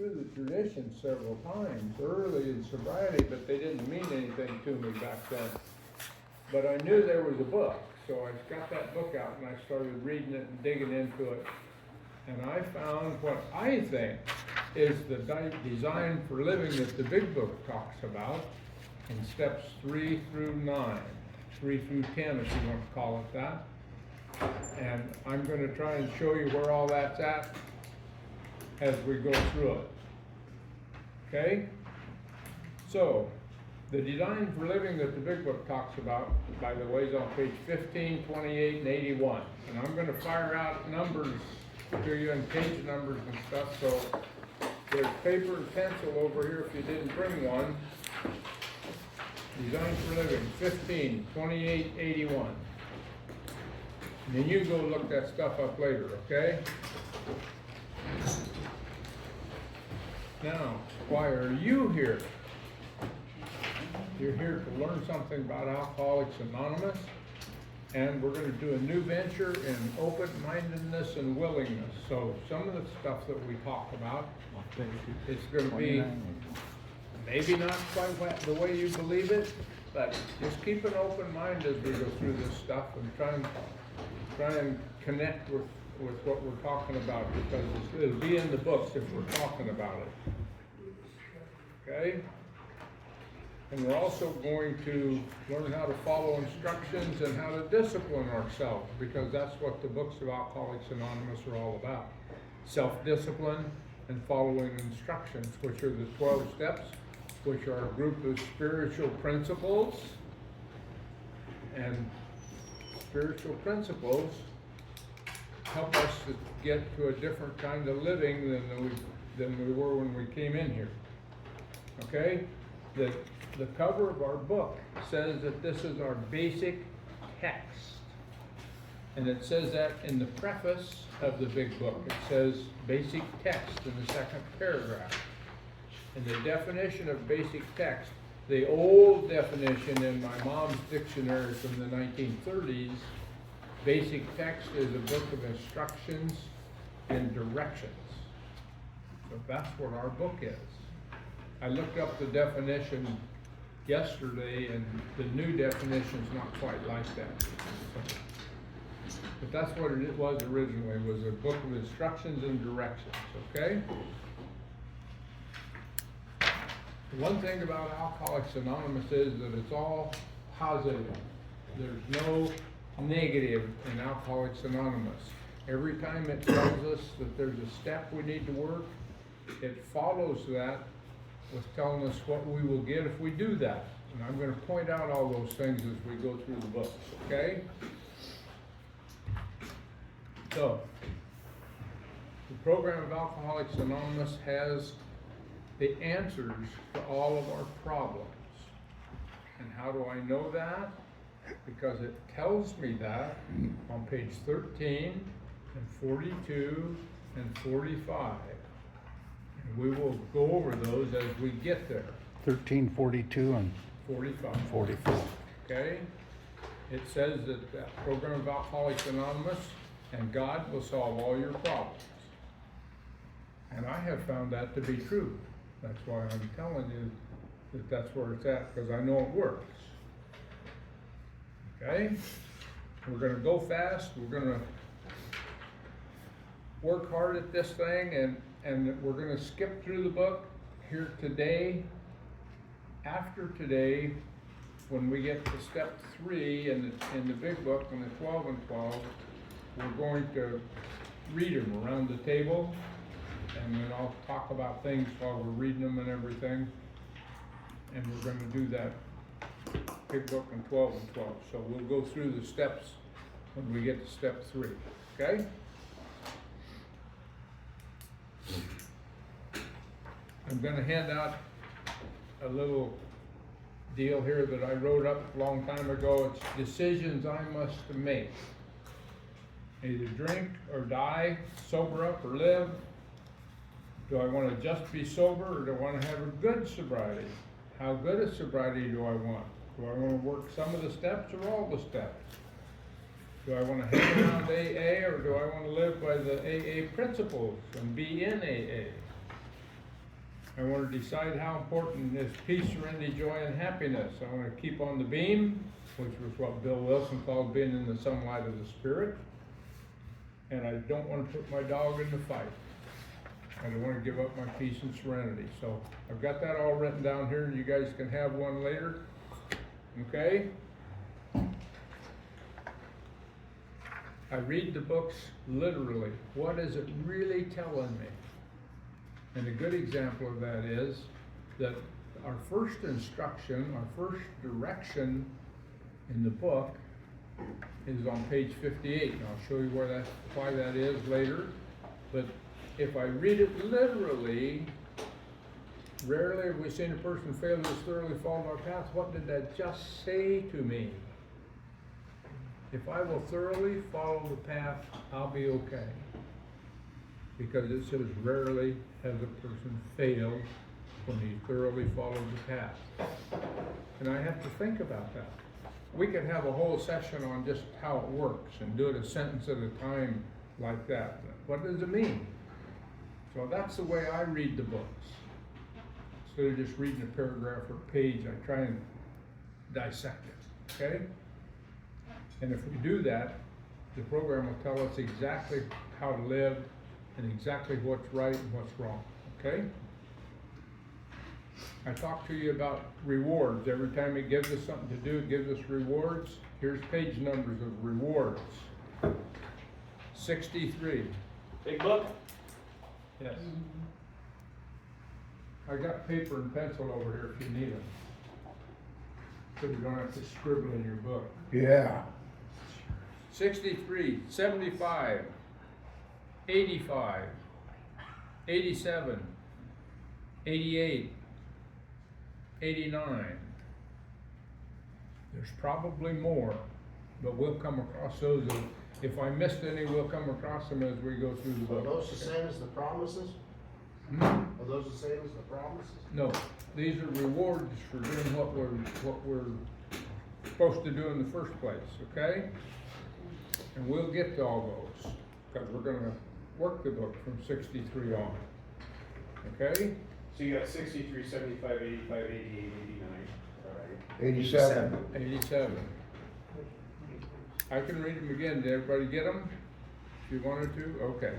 through the tradition several times early in sobriety, but they didn't mean anything to me back then. But I knew there was a book, so I got that book out and I started reading it and digging into it. And I found what I think is the design for living that the big book talks about in steps 3 through 9, 3 through 10 if you want to call it that. And I'm going to try and show you where all that's at as we go through it. Okay? So, the design for living that the big book talks about, by the way, is on page 15, 28, and 81. And I'm going to fire out numbers to you and page numbers and stuff, so there's paper and pencil over here if you didn't bring one. Design for living, 15, 28, 81. And then you go look that stuff up later, okay? Now, why are you here? You're here to learn something about Alcoholics Anonymous, and we're going to do a new venture in open-mindedness and willingness. So some of the stuff that we talk about, it's going to be maybe not quite the way you believe it, but just keep an open mind as we go through this stuff and try and connect with what we're talking about, because it'll be in the books if we're talking about it. Okay? And we're also going to learn how to follow instructions and how to discipline ourselves, because that's what the books of Alcoholics Anonymous are all about. Self-discipline and following instructions, which are the 12 steps, which are a group of spiritual principles. And spiritual principles help us to get to a different kind of living than we were when we came in here. Okay? The cover of our book says that this is our basic text. And it says that in the preface of the big book. It says basic text in the second paragraph. And the definition of basic text, the old definition in my mom's dictionary from the 1930s, basic text is a book of instructions and directions. So that's what our book is. I looked up the definition yesterday, and the new definition is not quite like that. But that's what it was originally, was a book of instructions and directions, okay? The one thing about Alcoholics Anonymous is that it's all positive. There's no negative in Alcoholics Anonymous. Every time it tells us that there's a step we need to work, it follows that with telling us what we will get if we do that. And I'm going to point out all those things as we go through the books, okay? So, the program of Alcoholics Anonymous has the answers to all of our problems. And how do I know that? Because it tells me that on page 13 and 42 and 45. And we will go over those as we get there. 13, 42, and 45. Okay? It says that the program of Alcoholics Anonymous and God will solve all your problems. And I have found that to be true. That's why I'm telling you that that's where it's at, because I know it works. Okay? We're going to go fast. We're going to work hard at this thing, and we're going to skip through the book here today. After today, when we get to step 3 in the big book, in the 12 and 12, we're going to read them around the table, and then I'll talk about things while we're reading them and everything. And we're going to do that big book in 12 and 12. So we'll go through the steps when we get to step 3. Okay? I'm going to hand out a little deal here that I wrote up a long time ago. It's decisions I must make. Either drink or die, sober up or live. Do I want to just be sober, or do I want to have a good sobriety? How good a sobriety do I want? Do I want to work some of the steps or all the steps? Do I want to hang around AA, or do I want to live by the AA principles and be in AA? I want to decide how important is peace, serenity, joy, and happiness. I want to keep on the beam, which was what Bill Wilson called being in the sunlight of the spirit. And I don't want to put my dog in the fight. I don't want to give up my peace and serenity. So I've got that all written down here, and you guys can have one later. Okay? I read the books literally. What is it really telling me? And a good example of that is that our first instruction, our first direction in the book is on page 58. And I'll show you why that is later. But if I read it literally, rarely have we seen a person fail to thoroughly follow our path. What did that just say to me? If I will thoroughly follow the path, I'll be okay. Because it says rarely has a person failed when he thoroughly followed the path. And I have to think about that. We could have a whole session on just how it works and do it a sentence at a time like that. What does it mean? So that's the way I read the books. Instead of just reading a paragraph or a page, I try and dissect it, okay? And if we do that, the program will tell us exactly how to live and exactly what's right and what's wrong, okay? I talked to you about rewards. Every time it gives us something to do, it gives us rewards. Here's page numbers of rewards. 63. Big book? Yes. I got paper and pencil over here if you need them. So you don't have to scribble in your book. Yeah. 63, 75, 85, 87, 88, 89. There's probably more, but we'll come across those. If I missed any, we'll come across them as we go through the Are book. those the same as the promises? Hmm? Are those the same as the promises? No, these are rewards for doing what we're supposed to do in the first place, okay? And we'll get to all those, because we're gonna work the book from 63 on, okay? So you got 63, 75, 85, 88, 89. All right. 87. 87. I can read them again. Did everybody get them? If you wanted to? Okay.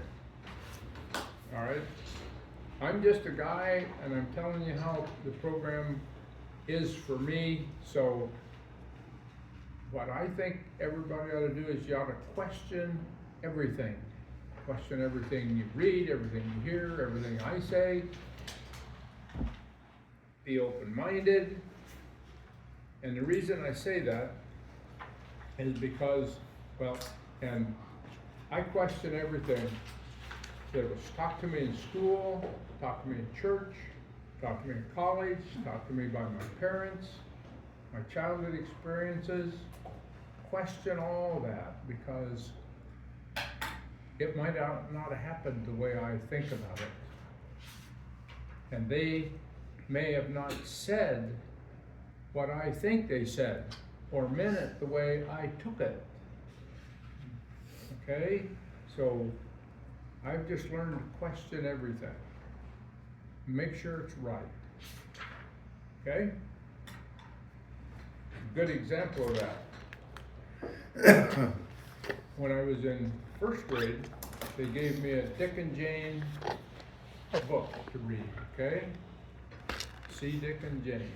All right. I'm just a guy, and I'm telling you how the program is for me. So what I think everybody ought to do is you ought to question everything. Question everything you read, everything you hear, everything I say. Be open-minded. And the reason I say that is because, well, and I question everything that was taught to me in school, taught to me in church, taught to me in college, taught to me by my parents, my childhood experiences. Question all that, because it might not have happened the way I think about it. And they may have not said what I think they said, or meant it the way I took it. Okay? So I've just learned to question everything. Make sure it's right. Okay? A good example of that. When I was in first grade, they gave me a Dick and Jane book to read, okay? See Dick and Jane.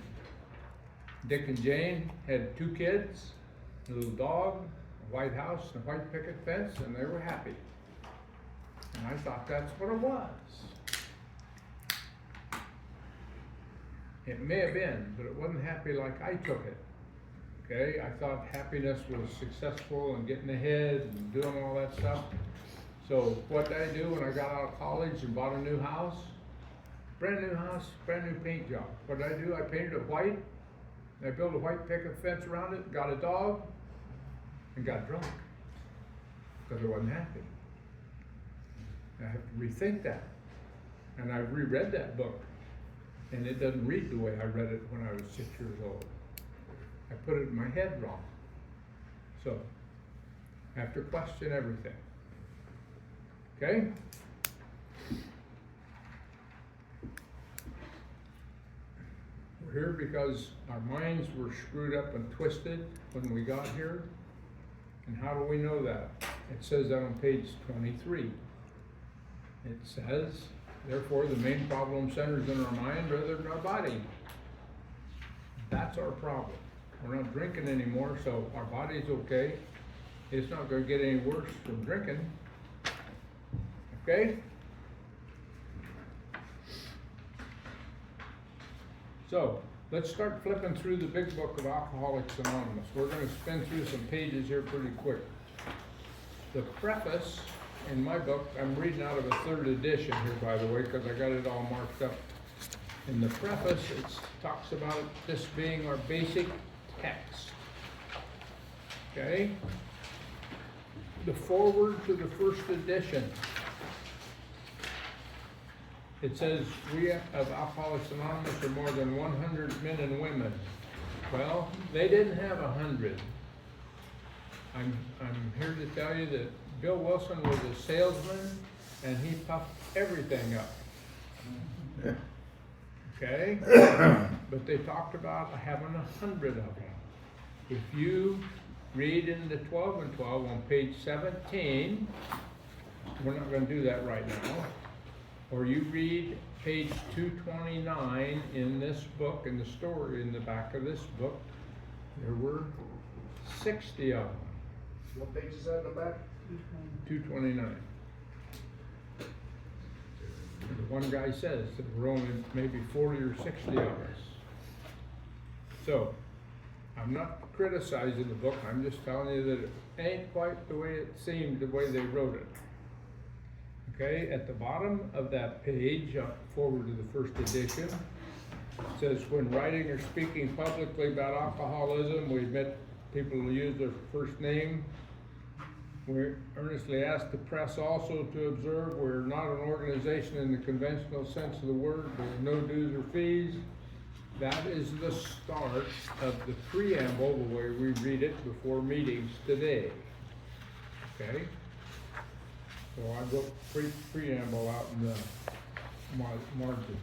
Dick and Jane had 2 kids, a little dog, a white house, and a white picket fence, and they were happy. And I thought that's what it was. It may have been, but it wasn't happy like I took it. Okay, I thought happiness was successful and getting ahead and doing all that stuff. So what did I do when I got out of college and bought a new house? Brand new house, brand new paint job. What did I do? I painted it white. I built a white picket fence around it, got a dog, and got drunk because I wasn't happy. I have to rethink that. And I reread that book, and it doesn't read the way I read it when I was 6 years old. I put it in my head wrong. So I have to question everything. Okay? here because our minds were screwed up and twisted when we got here. And how do we know that? It says that on page 23. It says, therefore, the main problem centers in our mind rather than our body. That's our problem. We're not drinking anymore, so our body's okay. It's not gonna get any worse from drinking. Okay? So, let's start flipping through the big book of Alcoholics Anonymous. We're gonna spin through some pages here pretty quick. The preface in my book, I'm reading out of a 3rd edition here, by the way, because I got it all marked up. In the preface, it talks about this being our basic text. Okay? The foreword to the 1st edition. It says, we of Alcoholics Anonymous are more than 100 men and women. Well, they didn't have 100. I'm here to tell you that Bill Wilson was a salesman and he puffed everything up. Okay? But they talked about having 100 of them. If you read in the 12 and 12 on page 17, we're not going to do that right now, or you read page 229 in this book, in the story in the back of this book, there were 60 of them. What page is that in the back? 229. One guy says that we're only maybe 40 or 60 of us. So, I'm not criticizing the book, I'm just telling you that it ain't quite the way it seemed, the way they wrote it. Okay, at the bottom of that page, forward to the 1st edition, it says, when writing or speaking publicly about alcoholism, we admit people will use their first name. We earnestly ask the press also to observe we're not an organization in the conventional sense of the word. There are no dues or fees. That is the start of the preamble, the way we read it before meetings today. Okay? So I wrote preamble out in the margin.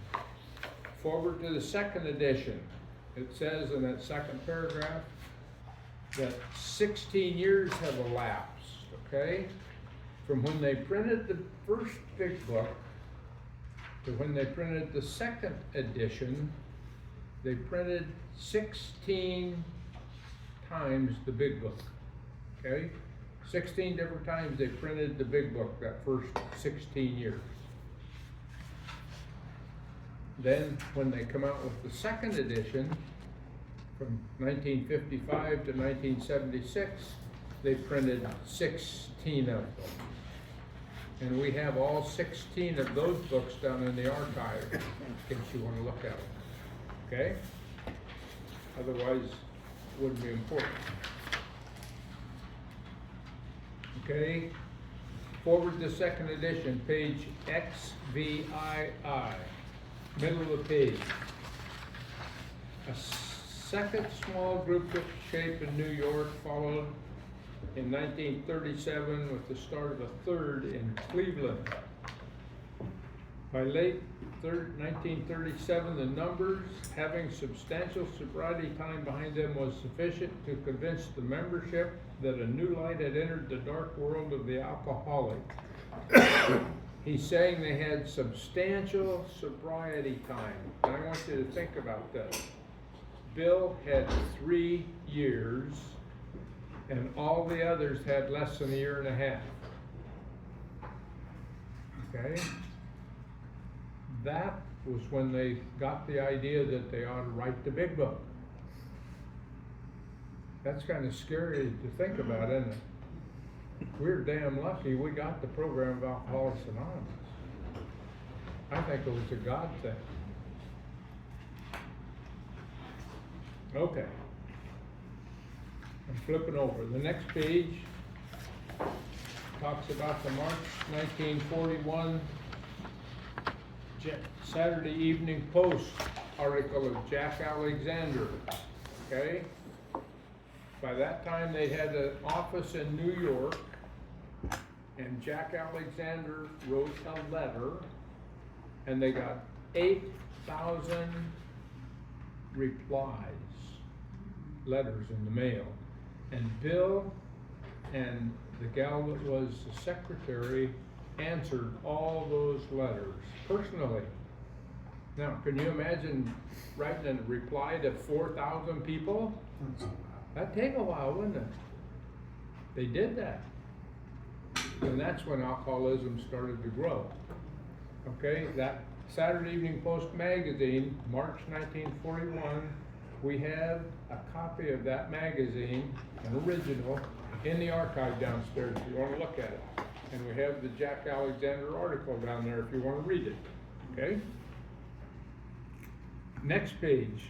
Forward to the 2nd edition. It says in that 2nd paragraph that 16 years have elapsed. Okay, from when they printed the first big book to when they printed the 2nd edition, they printed 16 times the big book. Okay, 16 different times they printed the big book that first 16 years. Then when they come out with the 2nd edition, from 1955 to 1976, they printed 16 of them. And we have all 16 of those books down in the archive, in case you want to look at them. Okay? Otherwise, it wouldn't be important. Okay? Forward to 2nd edition, page XVII, middle of the page. A second small group took shape in New York, followed in 1937 with the start of a 3rd in Cleveland. By late 1937, the numbers, having substantial sobriety time behind them, was sufficient to convince the membership that a new light had entered the dark world of the alcoholic. He's saying they had substantial sobriety time. And I want you to think about this. Bill had 3 years, and all the others had less than a year and a half. Okay? That was when they got the idea that they ought to write the big book. That's kind of scary to think about, isn't it? We're damn lucky we got the program of Alcoholics Anonymous. I think it was a God thing. Okay. I'm flipping over. The next page talks about the March 1941 Saturday Evening Post article of Jack Alexander. Okay? By that time they had an office in New York, and Jack Alexander wrote a letter, and they got 8,000 replies, letters in the mail. And Bill and the gal that was the secretary answered all those letters personally. Now, can you imagine writing a reply to 4,000 people? That'd take a while, wouldn't it? They did that. And that's when alcoholism started to grow. Okay, that Saturday Evening Post magazine, March 1941, we have a copy of that magazine, an original, in the archive downstairs if you want to look at it. And we have the Jack Alexander article down there if you want to read it. Okay? Next page.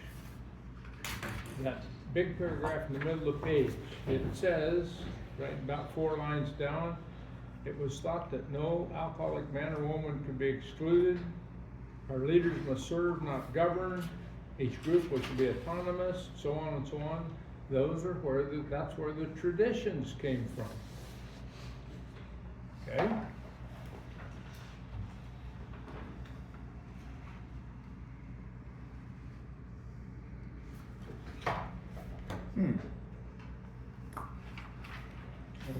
That big paragraph in the middle of the page. It says, right about 4 lines down, it was thought that no alcoholic man or woman could be excluded. Our leaders must serve, not govern. Each group was to be autonomous, so on and so on. Those are where that's where the traditions came from. Okay?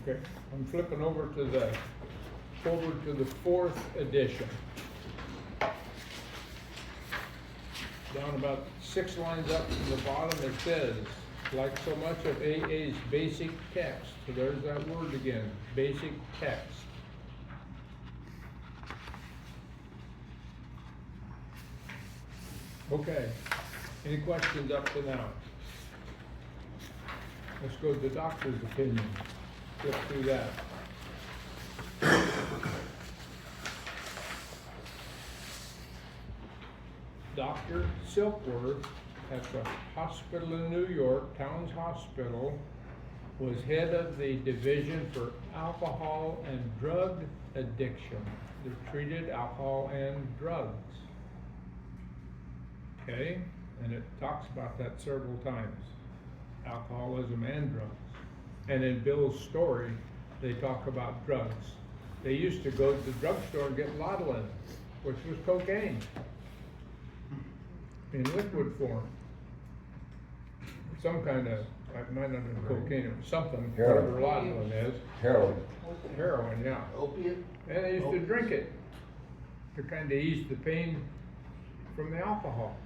Okay, I'm flipping over to the 4th edition. Down about 6 lines up from the bottom, it says, like so much of AA's basic text, so there's that word again, basic text. Okay, any questions up to now? Let's go to the doctor's opinion. Flip through that. Dr. Silkworth at the hospital in New York, Towns Hospital, was head of the division for alcohol and drug addiction. They treated alcohol and drugs. Okay, and it talks about that several times, alcoholism and drugs. And in Bill's story, they talk about drugs. They used to go to the drugstore and get Laudanum, which was cocaine, in liquid form. Some kind of, like might not have been cocaine, it was something, Heroin. whatever Laudanum is. Heroin. Heroin, yeah. Opiate? And they used to drink it to kind of ease the pain from the alcohol.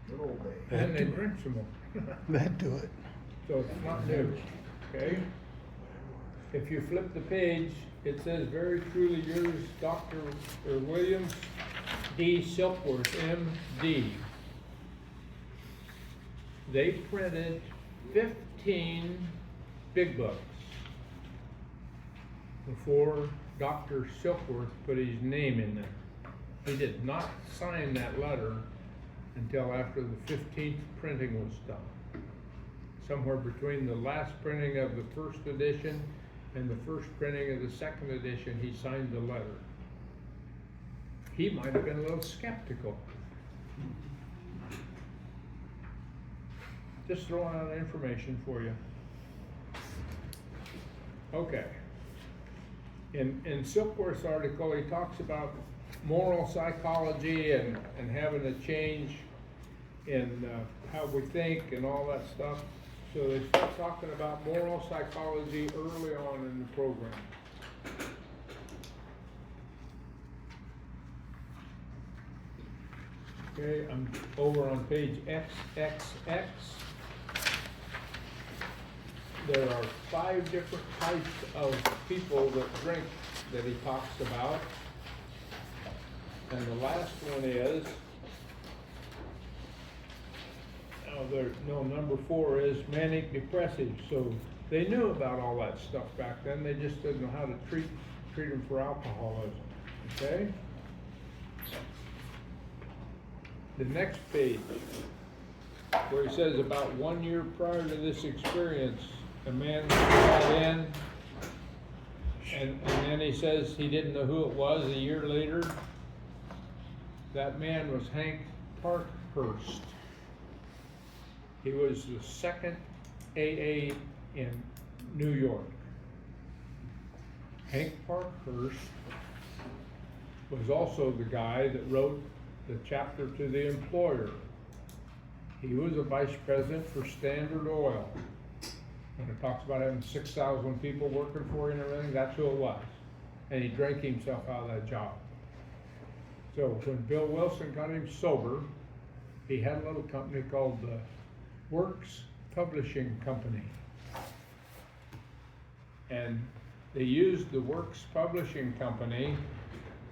Good old days. And they drink some more. That do it. So it's not new, okay? If you flip the page, it says very truly yours, Dr. William D. Silkworth, M.D. They printed 15 big books before Dr. Silkworth put his name in there. He did not sign that letter until after the 15th printing was done. Somewhere between the last printing of the 1st edition and the first printing of the 2nd edition, he signed the letter. He might have been a little skeptical. Just throwing out information for you. Okay. In Silkworth's article, he talks about moral psychology and having a change in how we think and all that stuff. So they start talking about moral psychology early on in the program. Okay, I'm over on page XXX. There are 5 different types of people that drink that he talks about. And the last one is, number 4 is manic depressive. So they knew about all that stuff back then. They just didn't know how to treat them for alcoholism. Okay? The next page, where he says about 1 year prior to this experience, a man got in, and then he says he didn't know who it was. A year later, that man was Hank Parkhurst. He was the 2nd AA in New York. Hank Parkhurst was also the guy that wrote the chapter to the employer. He was a vice president for Standard Oil. When it talks about having 6,000 people working for you and everything, that's who it was. And he drank himself out of that job. So when Bill Wilson got him sober, he had a little company called the Works Publishing Company. And they used the Works Publishing Company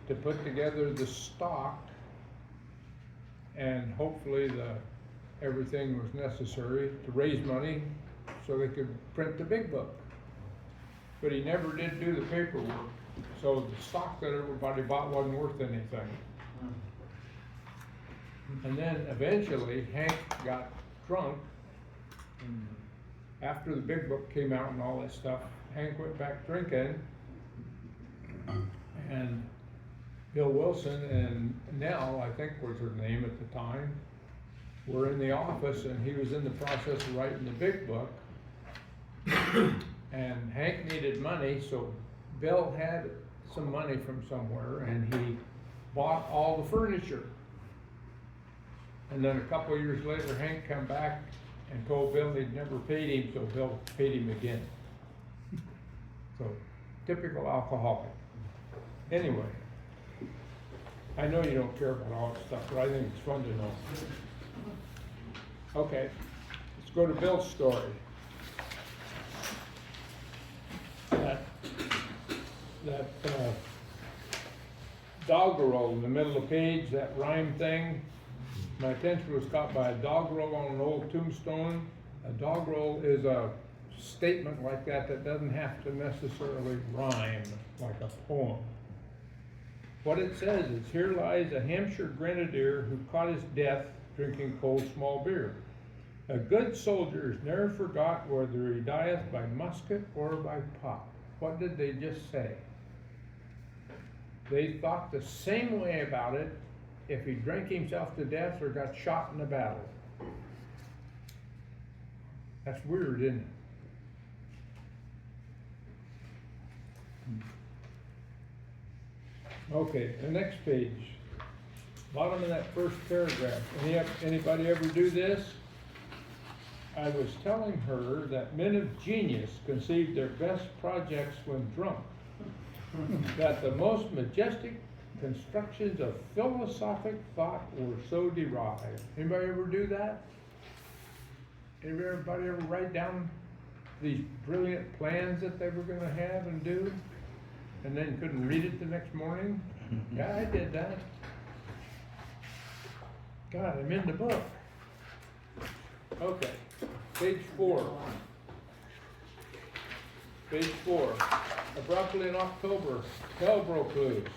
to put together the stock, and hopefully everything was necessary to raise money so they could print the big book. But he never did do the paperwork, so the stock that everybody bought wasn't worth anything. And then eventually Hank got drunk, and after the big book came out and all that stuff, Hank went back drinking, and Bill Wilson and Nell, I think was her name at the time, were in the office, and he was in the process of writing the big book. And Hank needed money, so Bill had some money from somewhere, and he bought all the furniture. And then a couple of years later, Hank come back and told Bill he'd never paid him, so Bill paid him again. So, typical alcoholic. Anyway, I know you don't care about all this stuff, but I think it's fun to know. Okay, let's go to Bill's story. That doggerel in the middle of the page, that rhyme thing, my attention was caught by a doggerel on an old tombstone. A doggerel is a statement like that doesn't have to necessarily rhyme like a poem. What it says is, here lies a Hampshire grenadier who caught his death drinking cold small beer. A good soldier is ne'er forgot whether he dieth by musket or by pot. What did they just say? They thought the same way about it if he drank himself to death or got shot in a battle. That's weird, isn't it? Okay, the next page, bottom of that first paragraph. Anybody ever do this? I was telling her that men of genius conceive their best projects when drunk, that the most majestic constructions of philosophic thought were so derived. Anybody ever do that? Everybody ever write down these brilliant plans that they were gonna have and do, and then couldn't read it the next morning? Yeah, I did that. God, I'm in the book. Okay, page 4. Page 4. Abruptly in October, hell broke loose.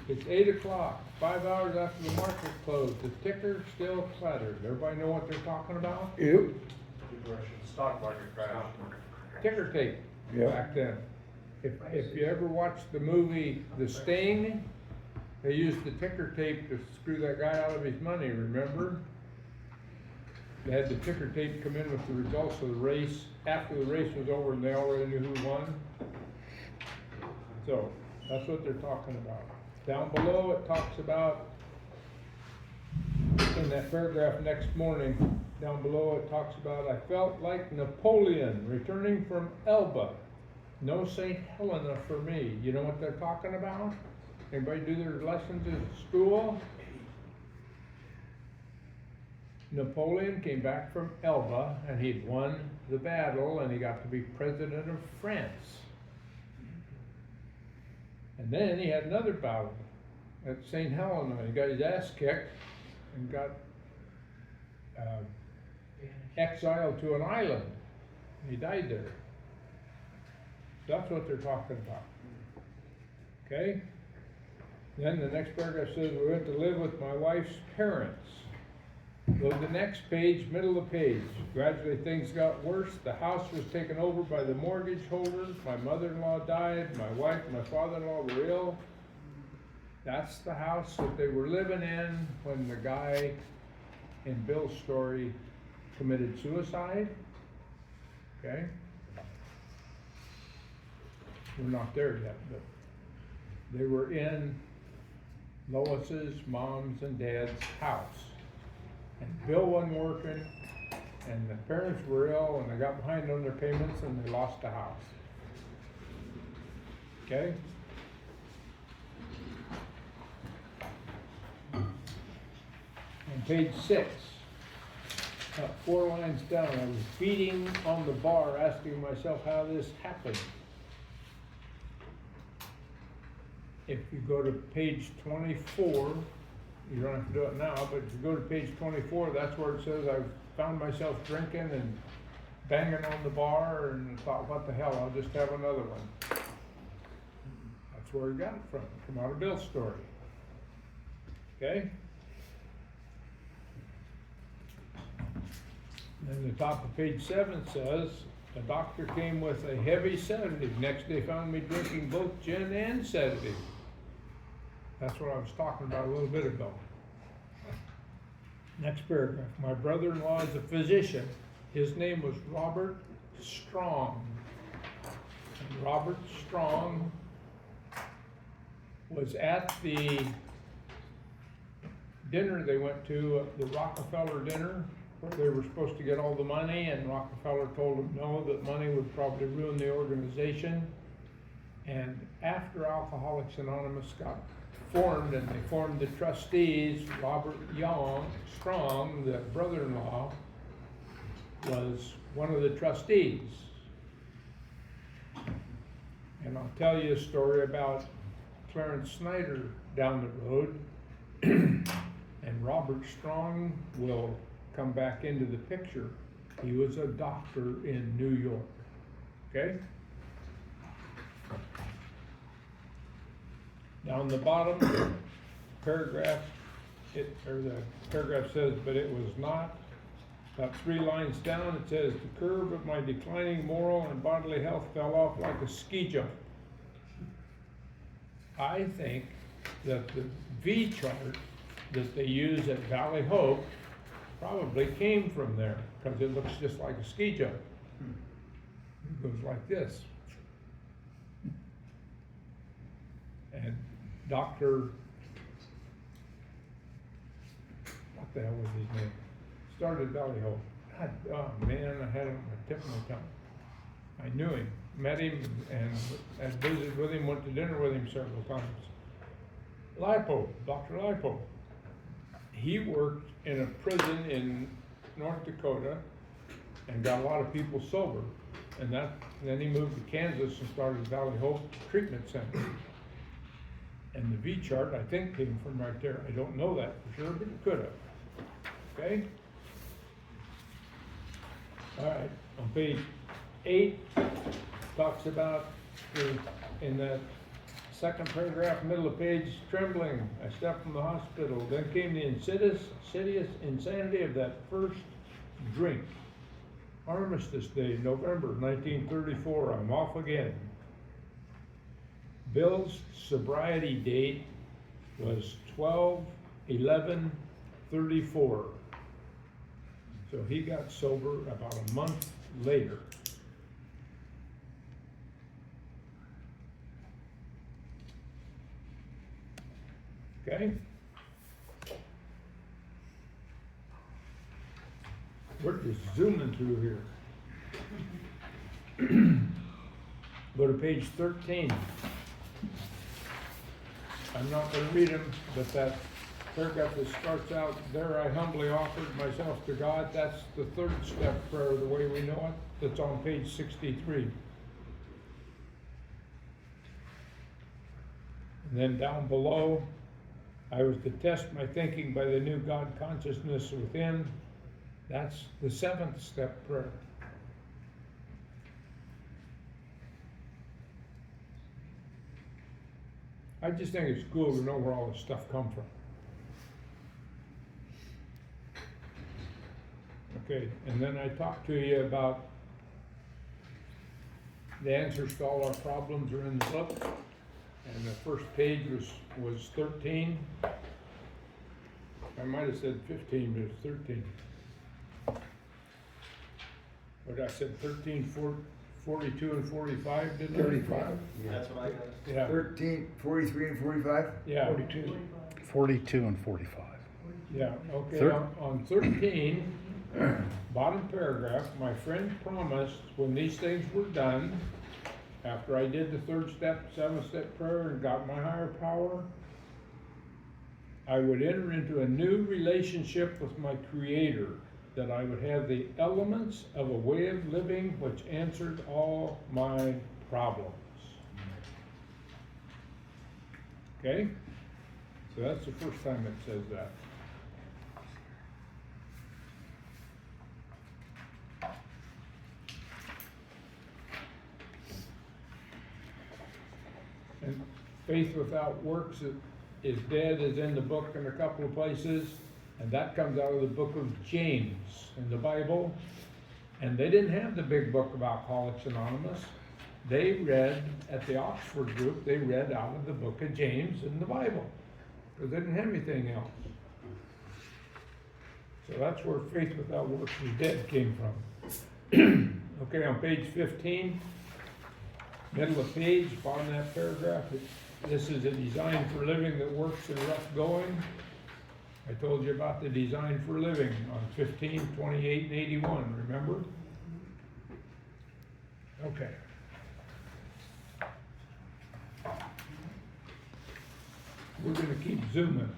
It's 8 o'clock, 5 hours after the market closed. The ticker still clattered. Everybody know what they're talking about? Yep. Stock market crash. Ticker tape Yep. back then. If you ever watched the movie The Sting, they used the ticker tape to screw that guy out of his money, remember? They had the ticker tape come in with the results of the race after the race was over and they already knew who won. So, that's what they're talking about. Down below it talks about, in that paragraph next morning, down below it talks about, I felt like Napoleon returning from Elba. No St. Helena for me. You know what they're talking about? Anybody do their lessons in school? Napoleon came back from Elba and he'd won the battle and he got to be president of France. And then he had another battle at St. Helena. He got his ass kicked and got exiled to an island. He died there. That's what they're talking about. Okay? Then the next paragraph says, we went to live with my wife's parents. Go to the next page, middle of the page. Gradually things got worse. The house was taken over by the mortgage holder. My mother-in-law died. My wife and my father-in-law were ill. That's the house that they were living in when the guy in Bill's story committed suicide. Okay? We're not there yet, but they were in Lois's mom's and dad's house. and Bill wasn't working, and the parents were ill, and they got behind on their payments, and they lost the house. Okay? On page 6, 4 lines down, I was beating on the bar, asking myself how this happened. If you go to page 24, you don't have to do it now, but if you go to page 24, that's where it says I found myself drinking and banging on the bar, and thought, what the hell, I'll just have another one. That's where he got it from out of Bill's story. Okay? Then the top of page 7 says, a doctor came with a heavy sedative. Next day found me drinking both gin and sedative. That's what I was talking about a little bit ago. Next paragraph. My brother-in-law is a physician. His name was Robert Strong. And Robert Strong was at the dinner they went to, the Rockefeller dinner, where they were supposed to get all the money, and Rockefeller told them no, that money would probably ruin the organization. And after Alcoholics Anonymous got formed, and they formed the trustees, Robert Strong, the brother-in-law, was one of the trustees. And I'll tell you a story about Clarence Snyder down the road, and Robert Strong will come back into the picture. He was a doctor in New York. Okay? Down the bottom paragraph, the paragraph says, but it was not. About 3 lines down, it says, the curve of my declining moral and bodily health fell off like a ski jump. I think that the V chart that they use at Valley Hope probably came from there, because it looks just like a ski jump. It goes like this. And Dr. what the hell was his name? Started Valley Hope. God, oh man, I had him on the tip of my tongue. I knew him, met him, and had visited with him, went to dinner with him several times. Lipo, Dr. Lipo. He worked in a prison in North Dakota and got a lot of people sober. And then he moved to Kansas and started Valley Hope Treatment Center. And the V chart, I think, came from right there. I don't know that for sure, but it could have. Okay? All right, on page 8, talks about, in that second paragraph, middle of page, trembling, I stepped from the hospital. Then came the insidious insanity of that first drink. Armistice Day, November 1934, I'm off again. Bill's sobriety date was 12/11/34. So he got sober about a month later. Okay? We're just zooming through here. Go to page 13. I'm not going to read them, but that paragraph that starts out, there I humbly offered myself to God, that's the third step prayer, the way we know it, that's on page 63. And then down below, I was to test my thinking by the new God consciousness within. That's the 7th step prayer. I just think it's cool to know where all this stuff comes from. Okay, and then I talked to you about the answers to all our problems are in the book. And the first page was 13. I might have said 15, but it's 13. But I said 13, 42, and 45, didn't I? 35. That's what I got. Yeah. 13, 43, and 45? Yeah. 42 and 45. Yeah, okay, Thir- on 13, bottom paragraph, my friend promised when these things were done, after I did the third step, 7-step prayer and got my higher power, I would enter into a new relationship with my Creator, that I would have the elements of a way of living which answered all my problems. Okay? So that's the first time it says that. And faith without works is dead is in the book in a couple of places, and that comes out of the book of James in the Bible. And they didn't have the big book of Alcoholics Anonymous. They read, at the Oxford group, they read out of the book of James in the Bible, because they didn't have anything else. So that's where faith without works is dead came from. Okay, on page 15, middle of page, bottom of that paragraph, this is a design for living that works in rough going. I told you about the design for living on 15, 28, and 81, remember? Okay. We're gonna keep zooming.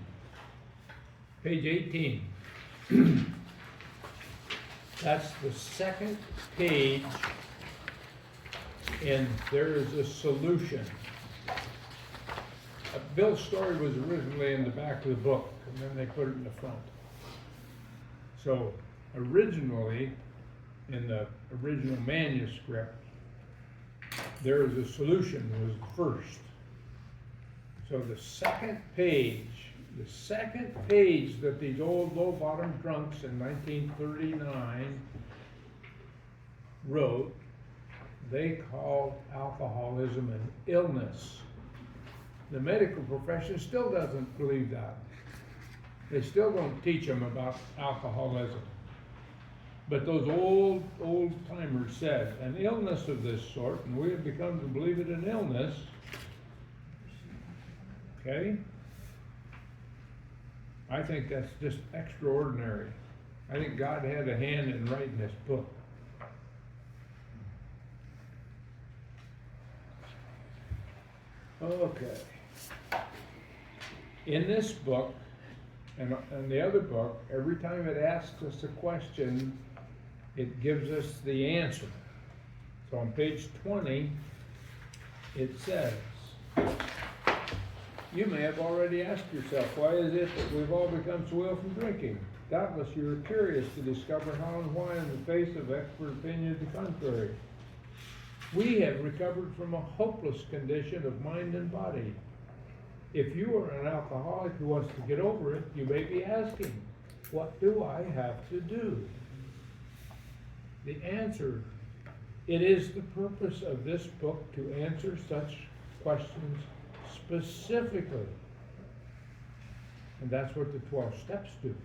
Page 18. That's the second page, and there is a solution. Bill's story was originally in the back of the book, and then they put it in the front. So originally, in the original manuscript, there was a solution, was the first. So the second page that these old low-bottom drunks in 1939 wrote, they called alcoholism an illness. The medical profession still doesn't believe that. They still don't teach them about alcoholism. But those old timers said, an illness of this sort, and we have become to believe it an illness. Okay? I think that's just extraordinary. I think God had a hand in writing this book. Okay. In this book, and the other book, every time it asks us a question, it gives us the answer. So on page 20, it says, you may have already asked yourself, why is it that we've all become so ill from drinking? Doubtless you are curious to discover how and why in the face of expert opinion to the contrary. We have recovered from a hopeless condition of mind and body. If you are an alcoholic who wants to get over it, you may be asking, what do I have to do? The answer, it is the purpose of this book to answer such questions specifically. And that's what the 12 steps do.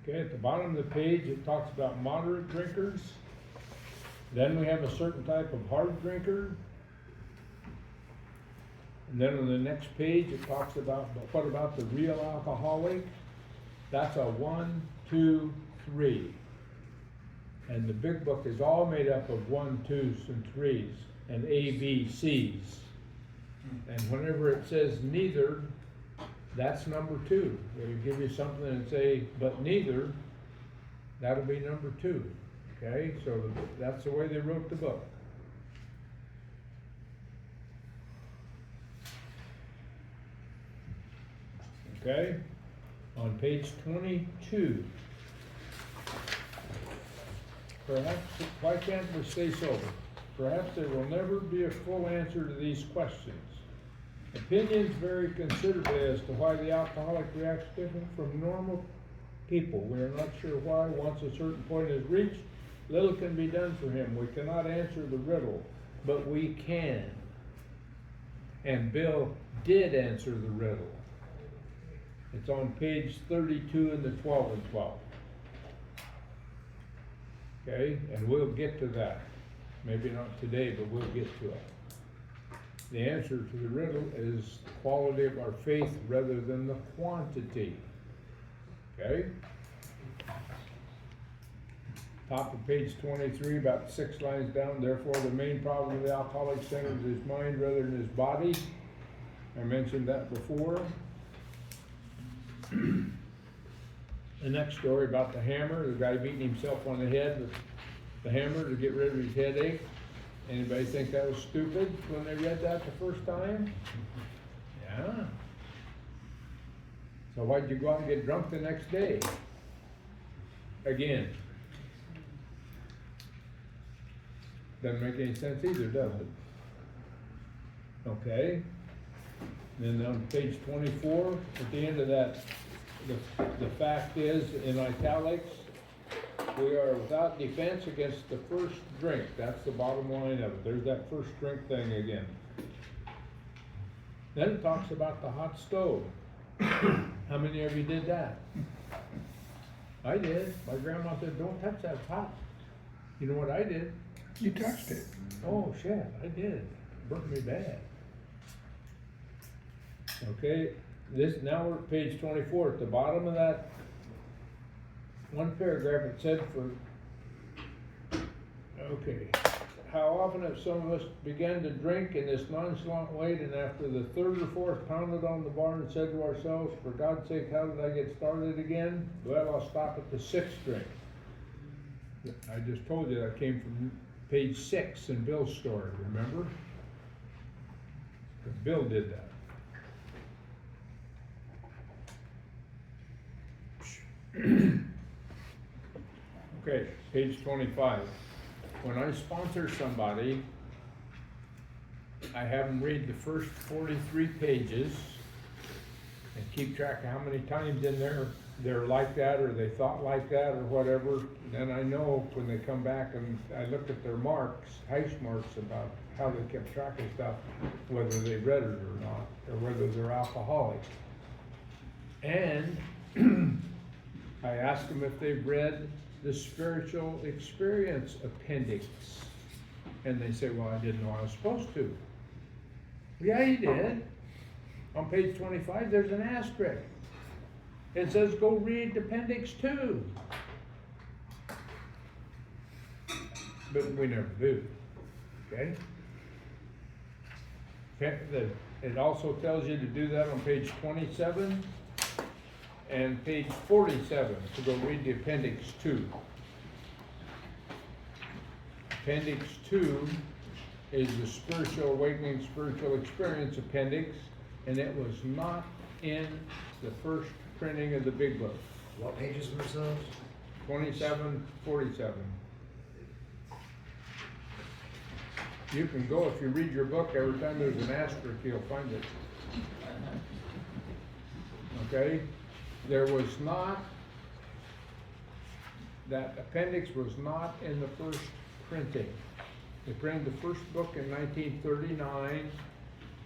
Okay, at the bottom of the page, it talks about moderate drinkers. Then we have a certain type of hard drinker. And then on the next page, it talks about, what about the real alcoholic? That's a 1, 2, 3. And the big book is all made up of 1, 2s, and 3s, and A, B, C's. And whenever it says neither, that's number 2. They give you something and say, but neither, that'll be number 2. Okay, so that's the way they wrote the book. Okay, on page 22. Perhaps, why can't we stay sober? Perhaps there will never be a full answer to these questions. Opinions vary considerably as to why the alcoholic reacts different from normal people. We are not sure why. Once a certain point is reached, little can be done for him. We cannot answer the riddle, but we can. And Bill did answer the riddle. It's on page 32 in the 12 and 12. Okay, and we'll get to that. Maybe not today, but we'll get to it. The answer to the riddle is the quality of our faith rather than the quantity. Okay? Top of page 23, about 6 lines down. Therefore, the main problem of the alcoholic centers is his mind rather than his body. I mentioned that before. The next story about the hammer, the guy beating himself on the head with the hammer to get rid of his headache. Anybody think that was stupid when they read that the first time? Yeah. So why'd you go out and get drunk the next day? Again. Doesn't make any sense either, does it? Okay. Then on page 24, at the end of that, the fact is, in italics, we are without defense against the first drink. That's the bottom line of it. There's that first drink thing again. Then it talks about the hot stove. How many of you did that? I did. My grandma said, don't touch that, it's hot. You know what I did? You touched it. Oh, shit, I did. Burnt me bad. Okay, now we're at page 24. At the bottom of that one paragraph, it said okay, how often have some of us began to drink in this nonchalant way, and after the third or fourth pounded on the bar and said to ourselves, for God's sake, how did I get started again? Well, I'll stop at the 6th drink. I just told you that came from page 6 in Bill's story, remember? Because Bill did that. Okay, page 25. When I sponsor somebody, I have them read the first 43 pages and keep track of how many times in there they're like that, or they thought like that, or whatever. Then I know when they come back and I look at their marks, Heiss marks, about how they kept track of stuff, whether they read it or not, or whether they're alcoholic. And I ask them if they've read the spiritual experience appendix. And they say, well, I didn't know I was supposed to. Yeah, you did. On page 25, there's an asterisk. It says, go read appendix 2. But we never do, okay? It also tells you to do that on page 27 and page 47, to go read the appendix 2. Appendix 2 is the spiritual awakening, spiritual experience appendix, and it was not in the first printing of the big book. What pages were those? 27, 47. You can go, if you read your book, every time there's an asterisk, you'll find it. Okay? There was not, that appendix was not in the first printing. They printed the first book in 1939.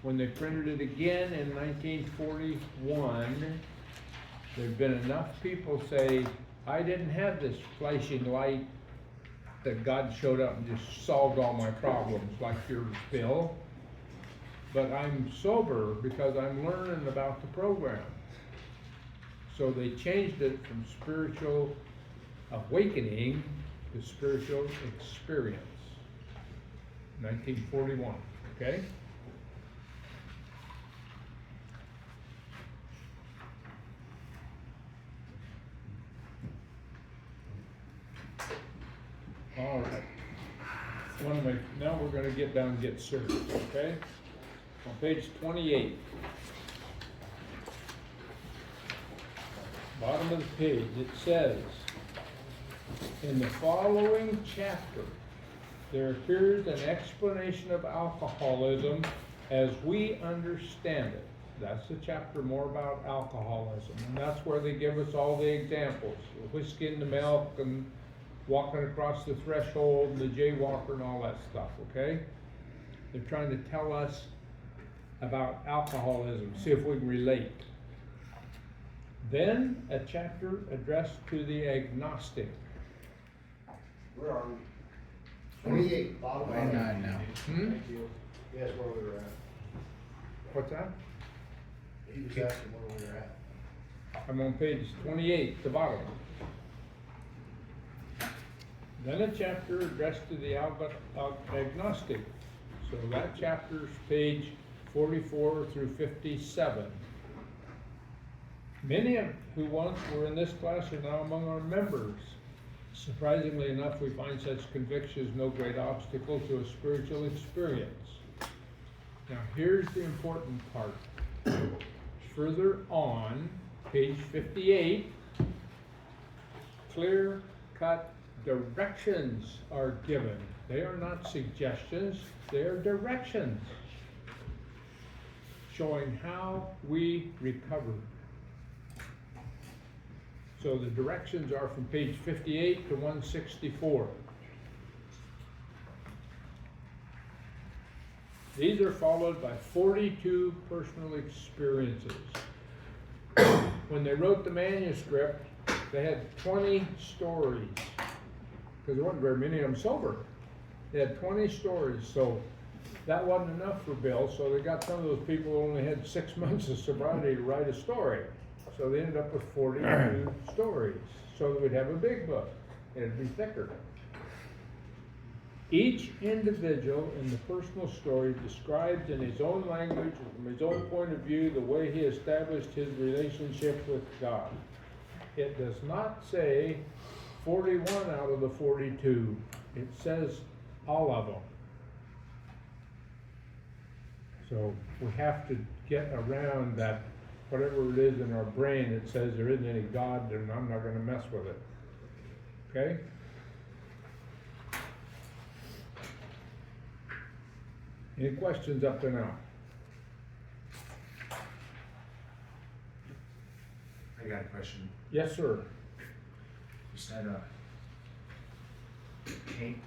When they printed it again in 1941, there've been enough people say, I didn't have this flashing light that God showed up and just solved all my problems like yours, Bill. But I'm sober because I'm learning about the program. So they changed it from spiritual awakening to spiritual experience. 1941, okay? All right. Now we're going to get down and get serious, okay? On page 28. Bottom of the page, it says, in the following chapter, there appears an explanation of alcoholism as we understand it. That's the chapter more about alcoholism, and that's where they give us all the examples, the whiskey and the milk, and walking across the threshold, the jaywalker, and all that stuff, okay? They're trying to tell us about alcoholism, see if we can relate. Then a chapter addressed to the agnostic. Where are we? 28, bottom line. 29 now. Thank you. Yes, where we were at. What's that? He was asking where we were at. I'm on page 28, the bottom. Then a chapter addressed to the agnostic. So that chapter's page 44 through 57. Many of who once were in this class are now among our members. Surprisingly enough, we find such convictions no great obstacle to a spiritual experience. Now here's the important part. Further on, page 58, clear-cut directions are given. They are not suggestions, they are directions showing how we recover. So the directions are from page 58 to 164. These are followed by 42 personal experiences. When they wrote the manuscript, they had 20 stories, because there wasn't very many of them sober. They had 20 stories, so that wasn't enough for Bill, so they got some of those people who only had 6 months of sobriety to write a story. So they ended up with 42 stories, so that we'd have a big book, and it'd be thicker. Each individual in the personal story describes in his own language and from his own point of view the way he established his relationship with God. It does not say 41 out of the 42. It says all of them. So we have to get around that, whatever it is in our brain that says there isn't any God, then I'm not going to mess with it. Okay? Any questions up to now? I got a question. Yes, sir. You said, Hank,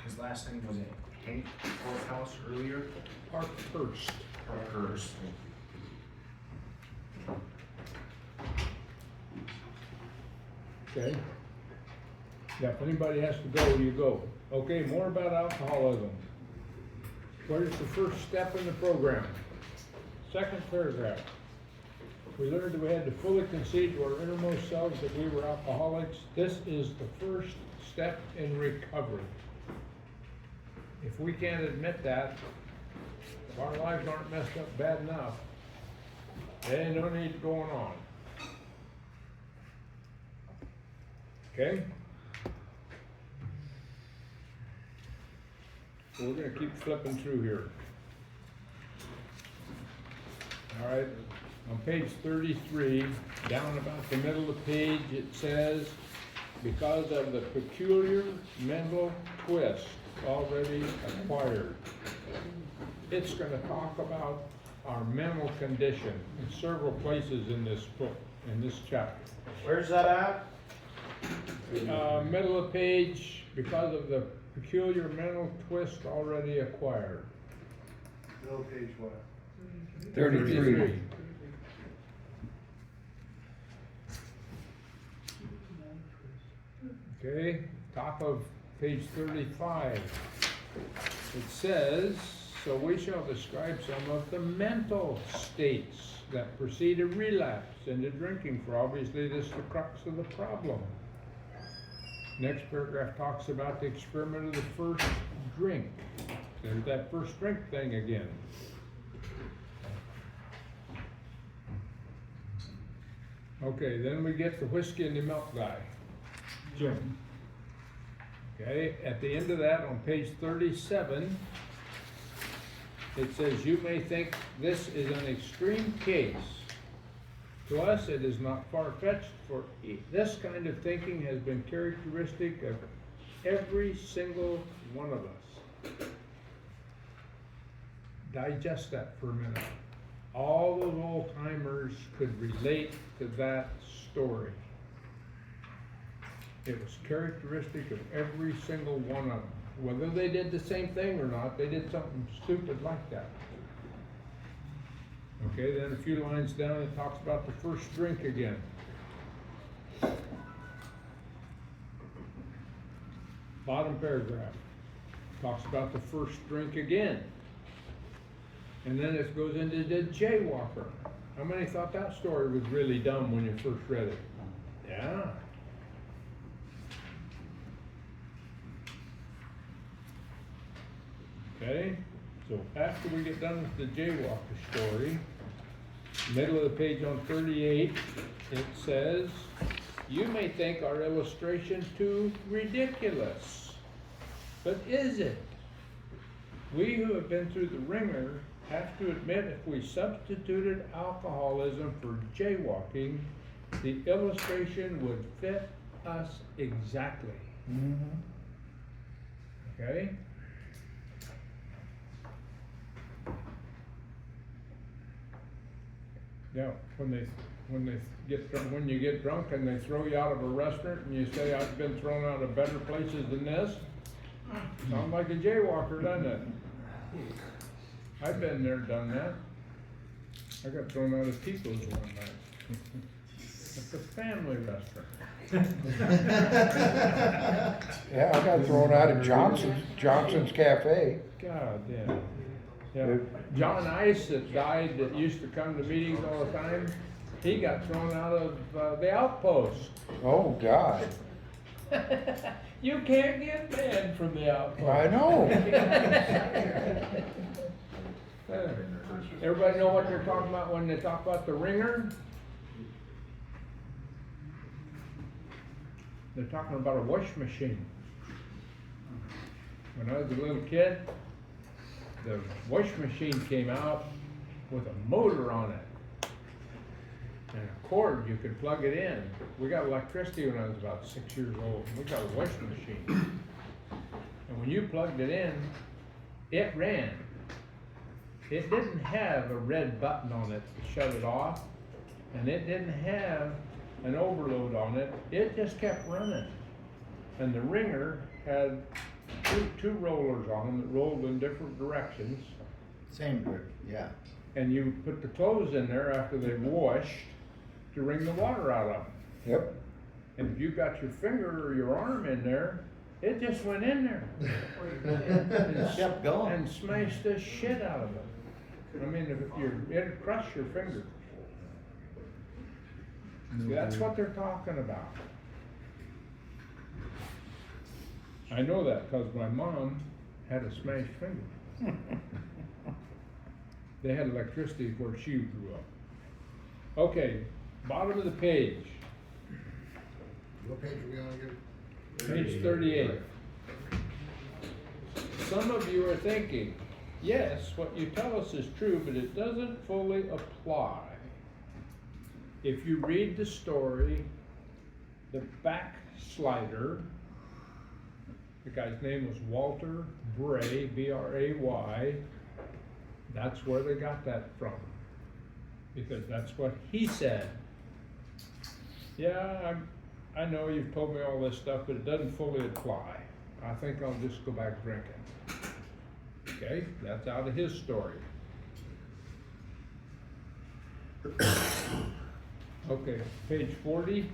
his last name was it Hank Courthouse earlier? Parkhurst. Parkhurst. Okay. Yeah, if anybody has to go, you go. Okay, more about alcoholism. What is the first step in the program? Second paragraph. We learned that we had to fully concede to our innermost selves that we were alcoholics. This is the first step in recovery. If we can't admit that, if our lives aren't messed up bad enough, there ain't no need going on. Okay? So we're gonna keep flipping through here. All right, on page 33, down about the middle of the page, it says, because of the peculiar mental twist already acquired. It's gonna talk about our mental condition in several places in this book, in this chapter. Where's that at? Middle of page, because of the peculiar mental twist already acquired. Middle page what? 33. Okay, top of page 35. It says, so we shall describe some of the mental states that precede a relapse into drinking, for obviously this is the crux of the problem. Next paragraph talks about the experiment of the first drink. There's that first drink thing again. Okay, then we get the whiskey and the milk guy, Jim. Okay, at the end of that, on page 37, it says, you may think this is an extreme case. To us, it is not far-fetched, for this kind of thinking has been characteristic of every single one of us. Digest that for a minute. All those old-timers could relate to that story. It was characteristic of every single one of them. Whether they did the same thing or not, they did something stupid like that. Okay, then a few lines down, it talks about the first drink again. Bottom paragraph talks about the first drink again. And then it goes into the jaywalker. How many thought that story was really dumb when you first read it? Yeah. Okay, so after we get done with the jaywalker story, middle of the page on 38, it says, "You may think our illustration too ridiculous, but is it? We who have been through the ringer have to admit if we substituted alcoholism for jaywalking, the illustration would fit us exactly." Okay? Yeah, when you get drunk and they throw you out of a restaurant and you say, "I've been thrown out of better places than this," sounds like a jaywalker, doesn't it? I've been there, done that. I got thrown out of Tito's one night. It's a family restaurant. Yeah, I got thrown out of Johnson's Cafe. God, yeah. Yeah. John Ice that died, that used to come to meetings all the time, he got thrown out of the Outpost. Oh, God. You can't get banned from the Outpost. I know. Everybody know what they're talking about when they talk about the ringer? They're talking about a wash machine. When I was a little kid, the wash machine came out with a motor on it and a cord you could plug it in. We got electricity when I was about 6 years old. We got a wash machine. And when you plugged it in, it ran. It didn't have a red button on it to shut it off, and it didn't have an overload on it. It just kept running. And the ringer had two rollers on them that rolled in different directions. Same grip, yeah. And you put the clothes in there after they washed to wring the water out of them. Yep. And if you got your finger or your arm in there, it just went in there. It kept going. And smashed the shit out of it. I mean, it'd crush your finger. See, that's what they're talking about. I know that because my mom had a smashed finger. They had electricity where she grew up. Okay, bottom of the page, What page are we on again? page 38. Some of you are thinking, yes, what you tell us is true, but it doesn't fully apply. If you read the story, the backslider, the guy's name was Walter Bray, B-R-A-Y. That's where they got that from, because that's what he said. Yeah, I know you've told me all this stuff, but it doesn't fully apply. I think I'll just go back drinking. Okay, that's out of his story. Okay, page 40.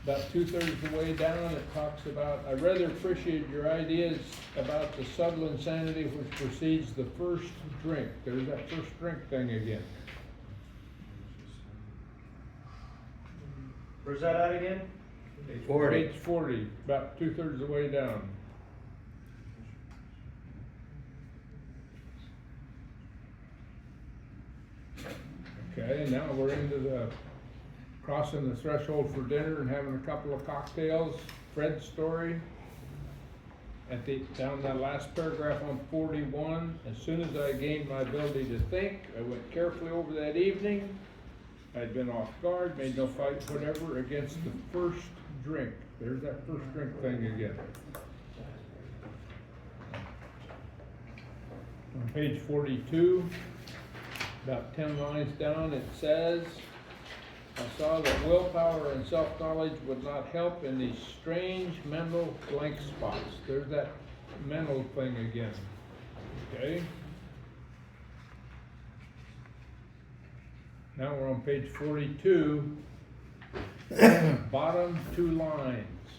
About 2/3 of the way down, it talks about, "I rather appreciate your ideas about the subtle insanity which precedes the first drink." There's that first drink thing again. Where's that at again? Page 40, about 2/3 of the way down. Okay, and now we're into the crossing the threshold for dinner and having a couple of cocktails. Fred's story. Down that last paragraph on 41, "As soon as I gained my ability to think, I went carefully over that evening. I'd been off guard, made no fight whatever against the first drink." There's that first drink thing again. On page 42, about 10 lines down, it says, "I saw that willpower and self-knowledge would not help in these strange mental blank spots." There's that mental thing again, okay? Now we're on page 42, bottom 2 lines.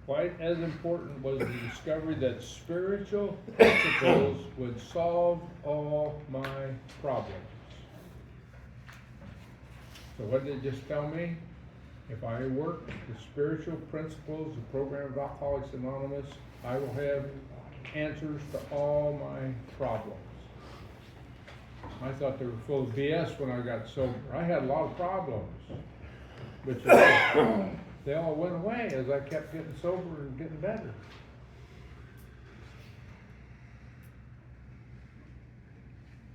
Quite as important was the discovery that spiritual principles would solve all my problems. So what did it just tell me? If I work the spiritual principles, the program of Alcoholics Anonymous, I will have answers to all my problems. I thought they were full of BS when I got sober. I had a lot of problems, but they all went away as I kept getting sober and getting better.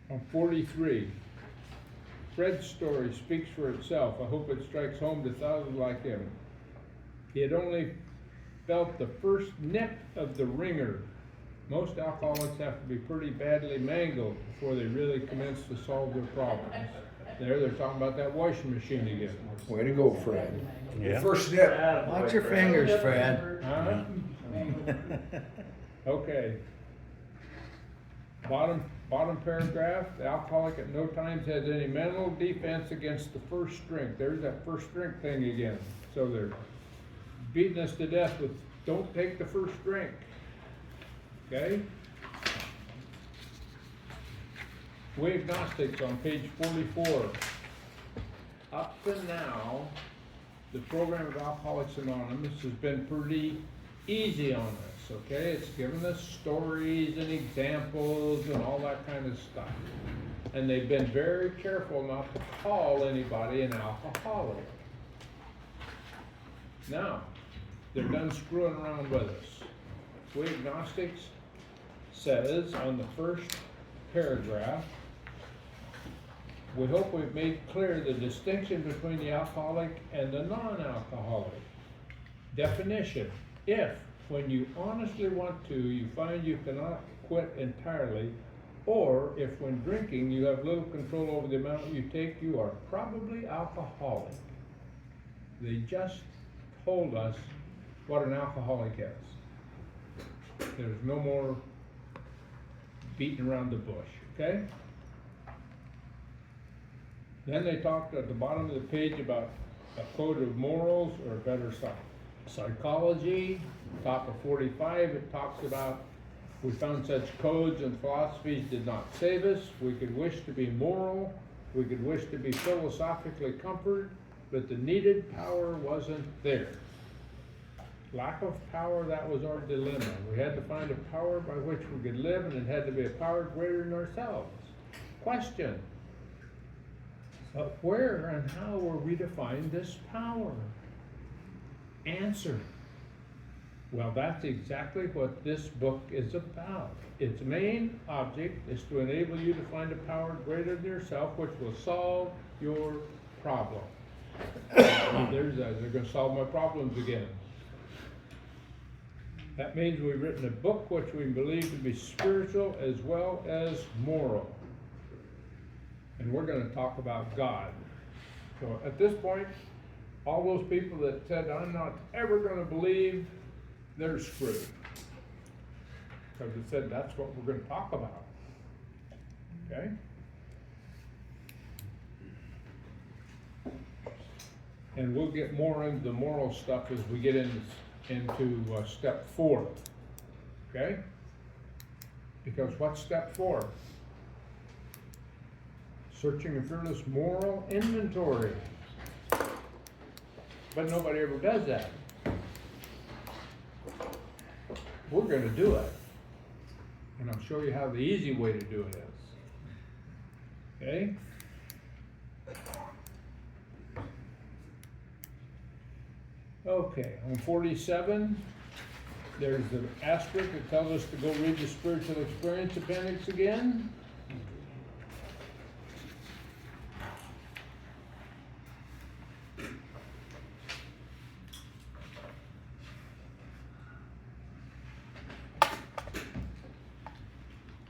I'm 43. Fred's story speaks for itself. I hope it strikes home to thousands like him. He had only felt the first nip of the ringer. Most alcoholics have to be pretty badly mangled before they really commence to solve their problems. There, they're talking about that washing machine again. Way to go, Fred. Yeah. First nip. Watch your fingers, Fred. Huh? Okay. Bottom paragraph, the alcoholic at no times has any mental defense against the first drink. There's that first drink thing again. So they're beating us to death with, don't take the first drink. Okay? We agnostics on page 44. Up to now, the program of Alcoholics Anonymous has been pretty easy on us, okay? It's given us stories and examples and all that kind of stuff. And they've been very careful not to call anybody an alcoholic. Now, they're done screwing around with us. We agnostics says on the first paragraph, we hope we've made clear the distinction between the alcoholic and the non-alcoholic. Definition: if, when you honestly want to, you find you cannot quit entirely, or if when drinking you have little control over the amount you take, you are probably alcoholic. They just told us what an alcoholic is. There's no more beating around the bush, okay? Then they talked at the bottom of the page about a code of morals, or better psychology. Top of 45, it talks about, we found such codes and philosophies did not save us. We could wish to be moral, we could wish to be philosophically comforted, but the needed power wasn't there. Lack of power, that was our dilemma. We had to find a power by which we could live, and it had to be a power greater than ourselves. Question: where and how were we to find this power? Answer: well, that's exactly what this book is about. Its main object is to enable you to find a power greater than yourself, which will solve your problem. There's that. They're going to solve my problems again. That means we've written a book which we believe to be spiritual as well as moral. And we're going to talk about God. So at this point, all those people that said, I'm not ever going to believe, they're screwed. Because it said that's what we're going to talk about. Okay? And we'll get more into the moral stuff as we get into step 4. Okay? Because what's step 4? Searching a fearless moral inventory. But nobody ever does that. We're going to do it. And I'll show you how the easy way to do it is. Okay? Okay, on 47, there's the asterisk that tells us to go read the spiritual experience appendix again.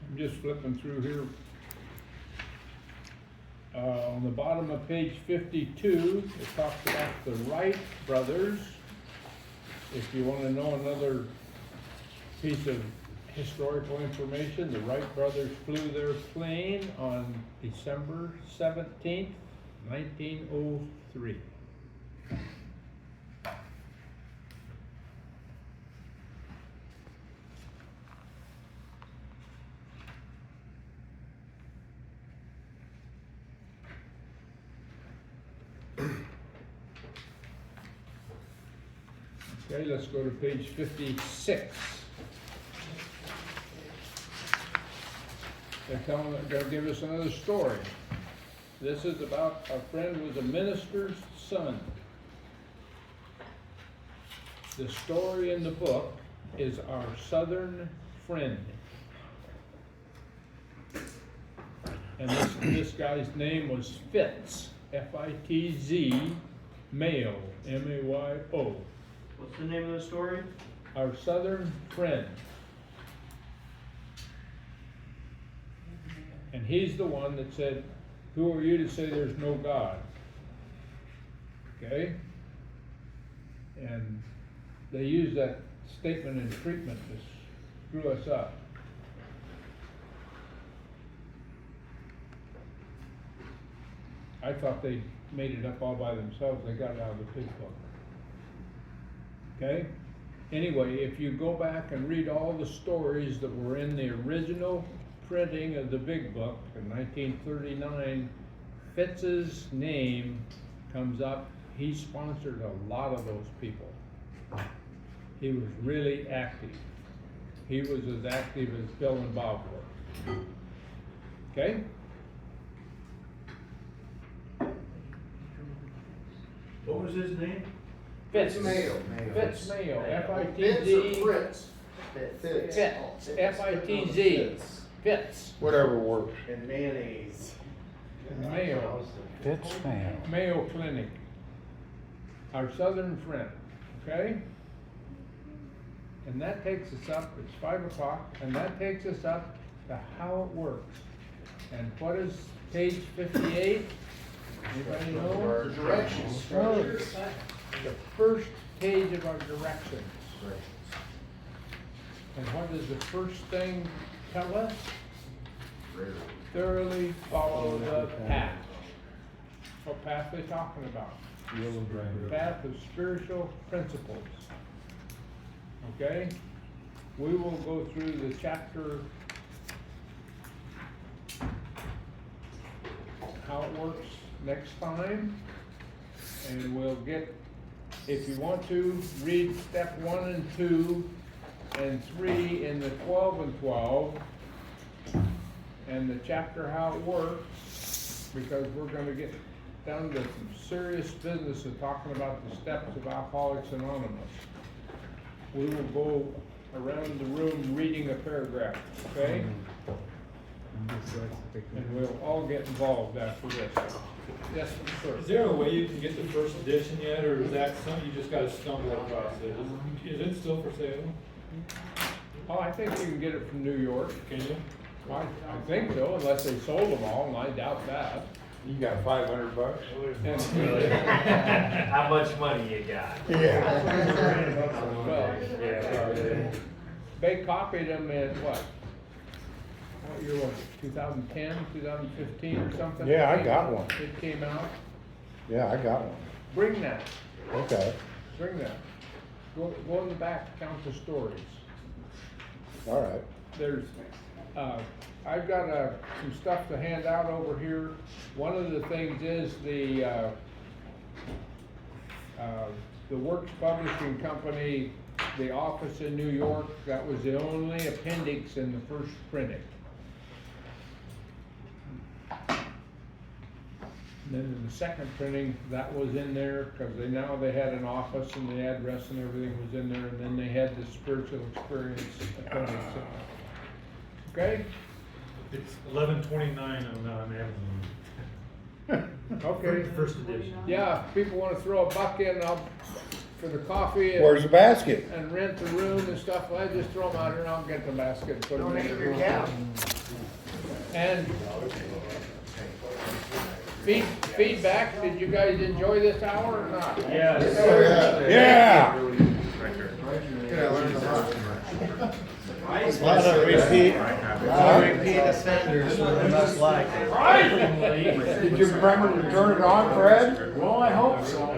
I'm just flipping through here. On the bottom of page 52, it talks about the Wright brothers. If you want to know another piece of historical information, the Wright brothers flew their plane on December 17th, 1903. Okay, let's go to page 56. They're gonna give us another story. This is about a friend who was a minister's son. The story in the book is Our Southern Friend. And this guy's name was Fitz, F-I-T-Z, Mayo, M-A-Y-O. What's the name of the story? Our Southern Friend. And he's the one that said, who are you to say there's no God? Okay? And they use that statement in treatment to screw us up. I thought they made it up all by themselves. They got it out of the big book. Okay? Anyway, if you go back and read all the stories that were in the original printing of the big book in 1939, Fitz's name comes up. He sponsored a lot of those people. He was really active. He was as active as Bill and Bob were. Okay? What was his name? Fitz. Mayo. Fitz Mayo, Fitz F-I-T-Z. or Fritz? Fitz, F-I-T-Z, Fitz. Whatever works. And mayonnaise. Mayo, Fitz Mayo. Mayo Clinic. Our Southern Friend, okay? And that takes us up, it's 5 o'clock, and that takes us up to how it works. And what is page 58? Anybody know? The directions. Oh, the first page of our directions. And what does the first thing tell us? Thoroughly follow the path. What path are they talking about? The path of spiritual principles. Okay? We will go through the chapter, how it works next time. And we'll get, if you want to, read step 1 and 2 and 3 in the 12 and 12. And the chapter how it works, because we're gonna get down to some serious business of talking about the steps of Alcoholics Anonymous. We will go around the room reading a paragraph, okay? And we'll all get involved after this. Yes, sir. Is there a way you can get the first edition yet, or is that something you just gotta stumble across it? Is it still for sale? Oh, I think you can get it from New York. Can you? I think so, unless they sold them all, and I doubt that. You got $500? And, How much money you got? well, Yeah. they copied them in what year was it, 2010, 2015 or something? Yeah, I got one. It came out. Yeah, I got one. Bring that, Okay, bring that. Go in the back, count the stories. all right. There's, I've got some stuff to hand out over here. One of the things is the Works Publishing Company, the office in New York, that was the only appendix in the first printing. And then in the second printing, that was in there, because they had an office and the address and everything was in there, and then they had the spiritual experience appendix. Okay? It's 1129 on Amazon. Okay. First edition. Yeah, if people wanna throw a buck in, for the coffee Where's the basket? and rent the room and stuff, I just throw them out here and I'll get the basket and put them in the Donate your room. cow. And feedback, did you guys enjoy this hour or not? Yes. Yeah! A lot of repeat offenders, so they must like it. Did you remember to turn it on, Fred? Well, I hope so.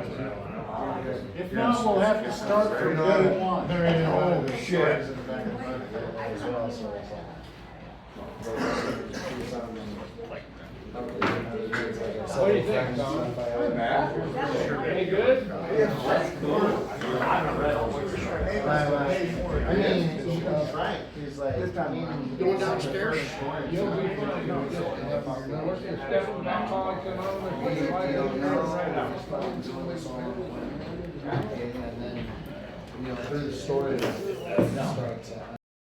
If not, we'll have to start from day one. Oh, shit. What do you think, Tom? Hey, Matt. Any good? haven't read all of it. I mean, Frank, he's like. Going downstairs? You'll be fine, no, just, work your step back points and all that, when you like it, you're right out. And then, you know, through the story.